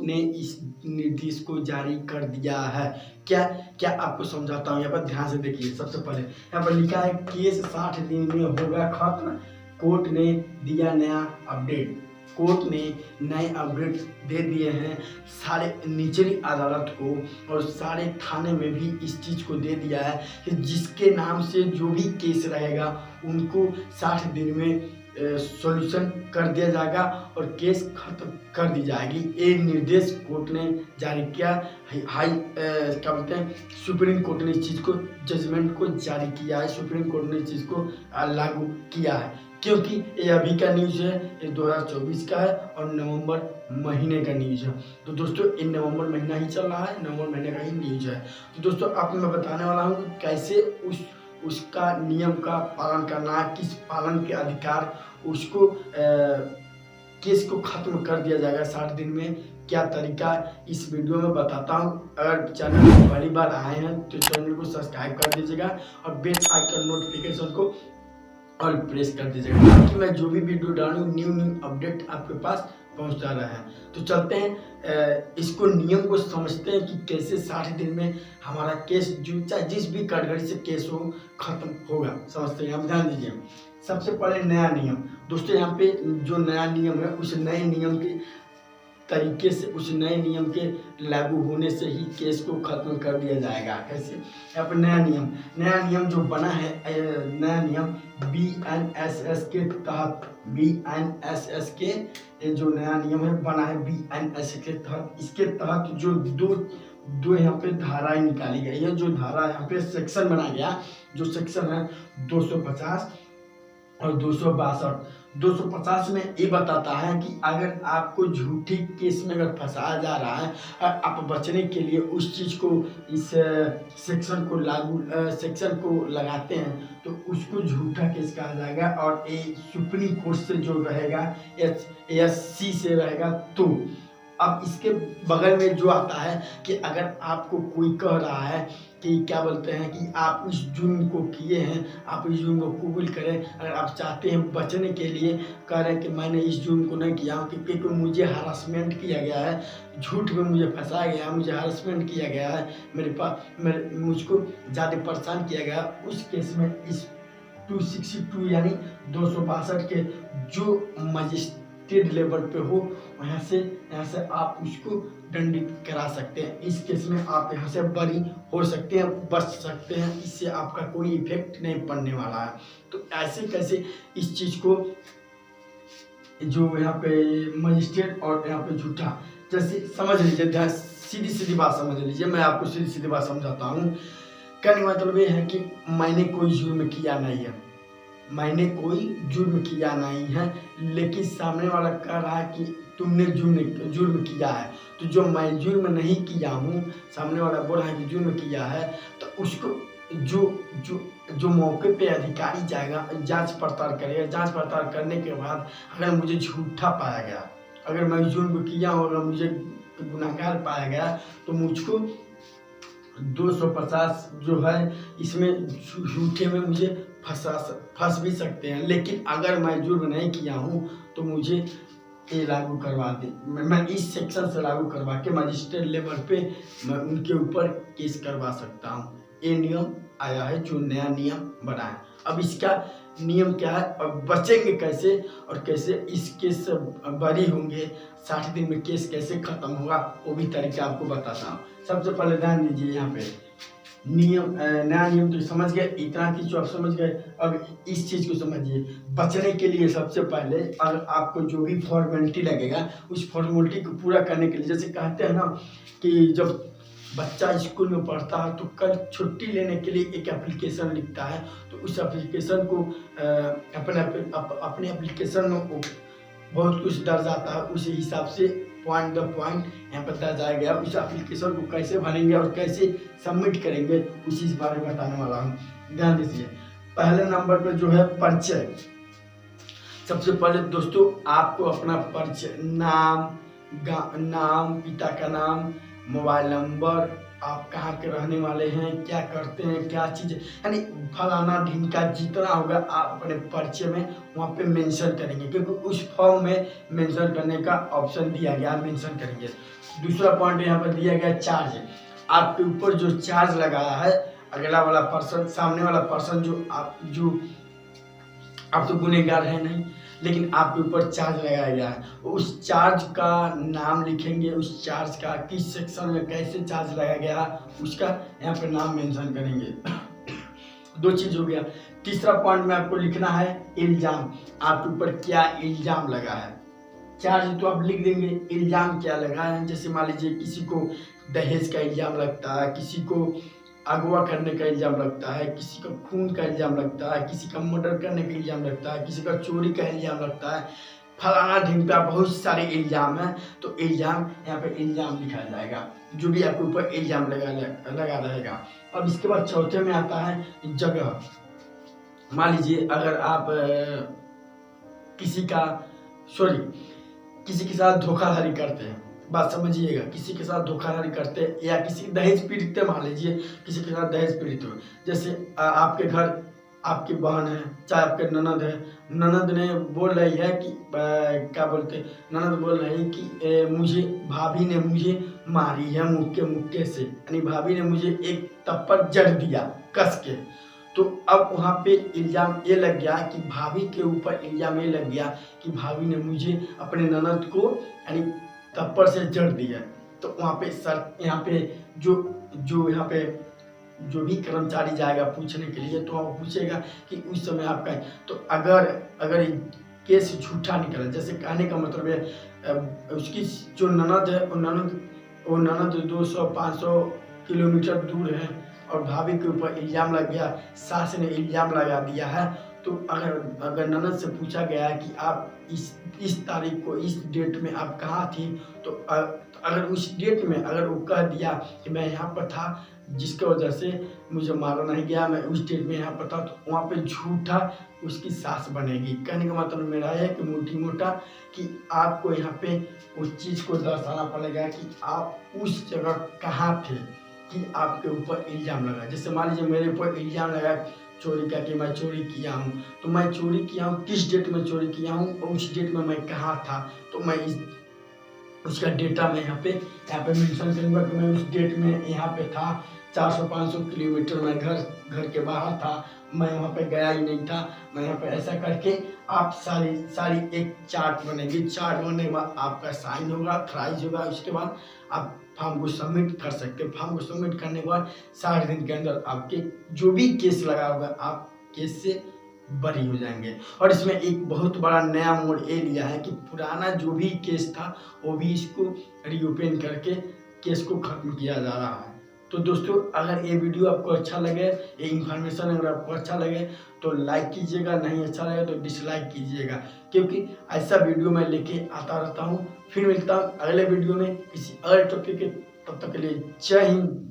Court ने इस निर्देश को जारी कर दिया है। क्या क्या आपको समझाता हूँ, यहाँ पर ध्यान से देखिए। सबसे पहले यहाँ पर लिखा है केस 60 दिन में होगा खत्म। कोर्ट ने दिया नया अपडेट। कोर्ट ने नए अपडेट दे दिए हैं सारे निचली अदालत को, और सारे थाने में भी इस चीज़ को दे दिया है कि जिसके नाम से जो भी केस रहेगा उनको 60 दिन में सॉल्यूशन कर दिया जाएगा और केस खत्म कर दी जाएगी। ये निर्देश कोर्ट ने जारी किया। क्या बोलते हैं, सुप्रीम कोर्ट ने इस चीज़ को, जजमेंट को जारी किया है। सुप्रीम कोर्ट ने इस चीज़ को लागू किया है, क्योंकि ये अभी का न्यूज़ है, ये 2024 का है और नवंबर महीने का न्यूज़ है। तो दोस्तों ये नवंबर महीना ही चल रहा है, नवंबर महीने का ही न्यूज़ है। तो दोस्तों आपको मैं बताने वाला हूँ कि कैसे उसका नियम का पालन करना है, किस पालन के अधिकार उसको केस को खत्म कर दिया जाएगा 60 दिन में, क्या तरीका इस वीडियो में बताता हूँ। अगर चैनल पर पहली बार आए हैं तो चैनल को सब्सक्राइब कर दीजिएगा और बेल आइकन नोटिफिकेशन को ऑल प्रेस कर दीजिएगा, ताकि मैं जो भी वीडियो डालूँ न्यू अपडेट आपके पास पहुंचता रहा है। तो चलते हैं इसको नियम को समझते हैं कि कैसे 60 दिन में हमारा केस जो चाहे जिस भी कैटेगरी से केस हो खत्म होगा, समझते हैं। आप ध्यान दीजिए। सबसे पहले नया नियम। दोस्तों यहाँ पे जो नया नियम है उस नए नियम के तरीके से, उस नए नियम के लागू होने से ही केस को खत्म कर दिया जाएगा। कैसे? यहाँ पर नया नियम जो बना है, नया नियम BNSS के तहत, BNSS के ये जो नया नियम है बना है BNSS के तहत। इसके तहत जो दो यहाँ पे धाराएं निकाली गई है, जो धारा यहाँ पे सेक्शन बनाया गया, जो सेक्शन है 250 और 262। 250 में ये बताता है कि अगर आपको झूठी केस में अगर फंसाया जा रहा है, आप बचने के लिए उस चीज़ को, इस सेक्शन को लगाते हैं तो उसको झूठा केस कहा जाएगा। और ये सुप्रीम कोर्ट से जो रहेगा, SC से रहेगा। तो अब इसके बगल में जो आता है कि अगर आपको कोई कह रहा है कि क्या बोलते हैं कि आप इस जुर्म को किए हैं, आप इस जुर्म को कबूल करें, अगर आप चाहते हैं बचने के लिए, कह रहे हैं कि मैंने इस जुर्म को नहीं किया क्योंकि मुझे हरासमेंट किया गया है, झूठ में मुझे फंसाया गया, मुझे हरासमेंट किया गया है, मुझको ज़्यादा परेशान किया गया, उस केस में इस 262 यानी 262 के जो मजिस्ट्रेट लेवल पे हो, यहाँ से आप उसको दंडित करा सकते हैं। इस केस में आप यहाँ से बरी हो सकते हैं, बच सकते हैं, इससे आपका कोई इफेक्ट नहीं पड़ने वाला है। तो ऐसे कैसे इस चीज़ को, जो यहाँ पे मजिस्ट्रेट और यहाँ पे झूठा, जैसे समझ लीजिए, सीधी बात समझ लीजिए, मैं आपको सीधी बात समझाता हूँ। कहने का मतलब ये है कि मैंने कोई जुर्म किया नहीं है, मैंने कोई जुर्म किया नहीं है, लेकिन सामने वाला कह रहा है कि तुमने जुर्म किया है। तो जो मैं जुर्म नहीं किया हूँ, सामने वाला बोल रहा है कि जुर्म किया है, तो उसको जो मौके पे अधिकारी जाएगा, जांच पड़ताल करेगा। जांच पड़ताल करने के बाद अगर मुझे झूठा पाया गया, अगर मैं जुर्म किया हूँ, अगर मुझे गुनाहगार पाया गया, तो मुझको 250 जो है इसमें झूठे में मुझे फंस भी सकते हैं। लेकिन अगर मैं जुर्म नहीं किया हूँ तो मुझे ये लागू करवा दे, मैं इस सेक्शन से लागू करवा के मजिस्ट्रेट लेवल पे मैं उनके ऊपर केस करवा सकता हूँ। ये नियम आया है, जो नया नियम बना है। अब इसका नियम क्या है और बचेंगे कैसे, और कैसे इस केस से बरी होंगे, 60 दिन में केस कैसे खत्म होगा, वो भी तरीका आपको बताता हूँ। सबसे पहले ध्यान दीजिए, यहाँ पे नियम, नया नियम तो समझ गए, इतना चीज आप समझ गए। अब इस चीज को समझिए, बचने के लिए सबसे पहले अगर आपको जो भी फॉर्मेलिटी लगेगा, उस फॉर्मेलिटी को पूरा करने के लिए, जैसे कहते हैं ना कि जब बच्चा स्कूल में पढ़ता है तो कल छुट्टी लेने के लिए एक एप्लीकेशन लिखता है, तो उस एप्लीकेशन को अपने एप्लीकेशन में बहुत कुछ दर्ज आता है, उसी हिसाब से पॉइंट बाय पॉइंट यहाँ पर दर्ज आ गया। उस एप्लीकेशन को कैसे भरेंगे और कैसे सबमिट करेंगे, उसी इस बारे में बताने वाला हूँ। ध्यान दीजिए, पहले नंबर पर जो है परिचय। सबसे पहले दोस्तों आपको अपना परिचय, नाम, पिता का नाम, मोबाइल नंबर, आप कहाँ के रहने वाले हैं, क्या करते हैं, क्या चीज़, यानी फलाना ढिमका जितना होगा आप अपने परिचय में वहाँ पे मेंशन करेंगे, क्योंकि उस फॉर्म में मेंशन करने का ऑप्शन दिया गया, मेंशन करेंगे। दूसरा पॉइंट यहाँ पर दिया गया चार्ज। आपके ऊपर जो चार्ज लगाया है अगला वाला पर्सन, सामने वाला पर्सन, जो आप तो गुनहगार है नहीं, लेकिन आपके ऊपर चार्ज लगाया गया है, उस चार्ज का नाम लिखेंगे, उस चार्ज का किस सेक्शन में कैसे चार्ज लगाया गया उसका यहाँ पे नाम मेंशन करेंगे। दो चीज हो गया। तीसरा पॉइंट में आपको लिखना है इल्जाम, आपके ऊपर क्या इल्जाम लगा है। चार्ज तो आप लिख देंगे, इल्जाम क्या लगा है। जैसे मान लीजिए किसी को दहेज का इल्जाम लगता है, किसी को अगवा करने का इल्जाम लगता है, किसी का खून का इल्जाम लगता है, किसी का मर्डर करने का इल्जाम लगता है, किसी का चोरी का इल्जाम लगता है, फलाना ढिमका, बहुत सारे इल्जाम हैं। तो इल्जाम, यहाँ पे इल्जाम लिखा जाएगा, जो भी आपके ऊपर इल्जाम लगा रहेगा। अब इसके बाद चौथे में आता है जगह। मान लीजिए अगर आप किसी के साथ धोखाधड़ी करते हैं, बात समझिएगा, किसी के साथ धोखाधड़ी करते हैं या किसी दहेज पीड़ित, मान लीजिए किसी के साथ दहेज पीड़ित हो, जैसे आपके घर आपकी बहन है, चाहे आपके ननद है, ननद ने बोल रही है कि क्या बोलते, ननद बोल रही है कि मुझे भाभी ने मुझे मारी है मुक्के से, यानी भाभी ने मुझे एक थप्पड़ जड़ दिया कस के। तो अब वहाँ पे इल्ज़ाम ये लग गया कि भाभी के ऊपर इल्ज़ाम ये लग गया कि भाभी ने मुझे अपने ननद को यानी थप्पड़ से जड़ दिया। तो वहाँ पे सर, यहाँ पे जो यहाँ पे जो भी कर्मचारी जाएगा पूछने के लिए, तो वो पूछेगा कि उस समय आपका, तो अगर केस झूठा निकला, जैसे कहने का मतलब है उसकी जो ननद है वो ननद 200-500 किलोमीटर दूर है और भाभी के ऊपर इल्ज़ाम लग गया, सास ने इल्ज़ाम लगा दिया है। तो अगर ननद से पूछा गया है कि आप इस तारीख को इस डेट में आप कहाँ थी, तो अगर उस डेट में अगर वो कह दिया कि मैं यहाँ पर था जिसकी वजह से मुझे मारा नहीं गया, मैं उस डेट में यहाँ पर था, तो वहाँ पे झूठा उसकी सास बनेगी। कहने का मतलब मेरा है कि मोटा कि आपको यहाँ पे उस चीज़ को दर्शाना पड़ेगा कि आप उस जगह कहाँ थे कि आपके ऊपर इल्ज़ाम लगा। जैसे मान लीजिए मेरे ऊपर इल्ज़ाम लगा चोरी का कि मैं चोरी किया हूँ, तो मैं चोरी किया हूँ, किस डेट में चोरी किया हूँ और उस डेट में मैं कहाँ था, तो मैं उसका डेटा मैं यहाँ पे मेंशन करूँगा कि मैं उस डेट में यहाँ पे था, 400-500 किलोमीटर मैं घर के बाहर था, मैं वहाँ पे गया ही नहीं था, मैं यहाँ पे ऐसा करके आप सारी एक चार्ट बनेगी। चार्ट बनने के बाद आपका साइन होगा, थराइज होगा, उसके बाद आप फॉर्म को सबमिट कर सकते हैं। फॉर्म को सबमिट करने के बाद 60 दिन के अंदर आपके जो भी केस लगा होगा आप केस से बरी हो जाएंगे। और इसमें एक बहुत बड़ा नया मोड़ ये लिया है कि पुराना जो भी केस था वो भी इसको रीओपन करके केस को खत्म किया जा रहा है। तो दोस्तों अगर ये वीडियो आपको अच्छा लगे, ये इन्फॉर्मेशन अगर आपको अच्छा लगे तो लाइक कीजिएगा, नहीं अच्छा लगे तो डिसलाइक कीजिएगा, क्योंकि ऐसा वीडियो मैं लेके आता रहता हूँ। फिर मिलता हूँ अगले वीडियो में किसी और टॉपिक के, तब तक के लिए जय हिंद।